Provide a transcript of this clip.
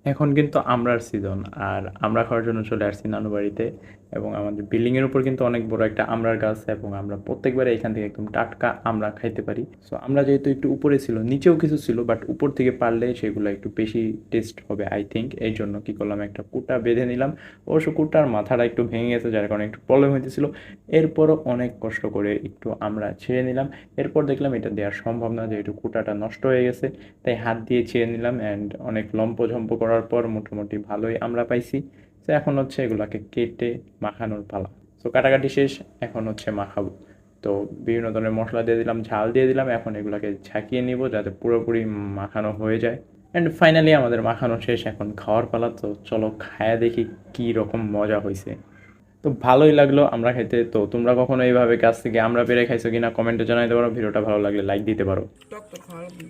এখন কিন্তু আমড়ার সিজন, আর আমড়া খাওয়ার জন্য চলে আসছি নানু বাড়িতে। এবং আমাদের বিল্ডিংয়ের উপর কিন্তু অনেক বড় একটা আমড়ার গাছ, এবং আমরা প্রত্যেকবারে এখান থেকে একদম টাটকা আমড়া খাইতে পারি। সো আমরা যেহেতু একটু উপরে ছিল, নিচেও কিছু ছিল, বাট উপর থেকে পারলে সেগুলো একটু বেশি টেস্ট হবে আই থিঙ্ক। এই জন্য কী করলাম, একটা কুটা বেঁধে নিলাম। অবশ্য কুটার মাথাটা একটু ভেঙে গেছে, যার কারণে একটু প্রবলেম হইতেছিল। এরপরও অনেক কষ্ট করে একটু আমরা ছেড়ে নিলাম। এরপর দেখলাম এটা দেওয়া সম্ভব না, যেহেতু কুটাটা নষ্ট হয়ে গেছে। তাই হাত দিয়ে ছেড়ে নিলাম, অ্যান্ড অনেক লম্পঝম্প করার পর মোটামুটি ভালোই আমরা পাইছি। তো এখন হচ্ছে এগুলাকে কেটে মাখানোর পালা। তো কাটাকাটি শেষ, এখন হচ্ছে মাখাবো। তো বিভিন্ন ধরনের মশলা দিয়ে দিলাম, ঝাল দিয়ে দিলাম, এখন এগুলাকে ঝাঁকিয়ে নিব যাতে পুরোপুরি মাখানো হয়ে যায়। অ্যান্ড ফাইনালি আমাদের মাখানো শেষ, এখন খাওয়ার পালা। তো চলো খায়া দেখি কী রকম মজা হয়েছে। তো ভালোই লাগলো আমরা খাইতে। তো তোমরা কখনো এইভাবে গাছ থেকে আমরা পেরে খাইছো কিনা কমেন্টে জানাইতে পারো। ভিডিওটা ভালো লাগলে লাইক দিতে পারো। টক তো খাওয়া লাগবে।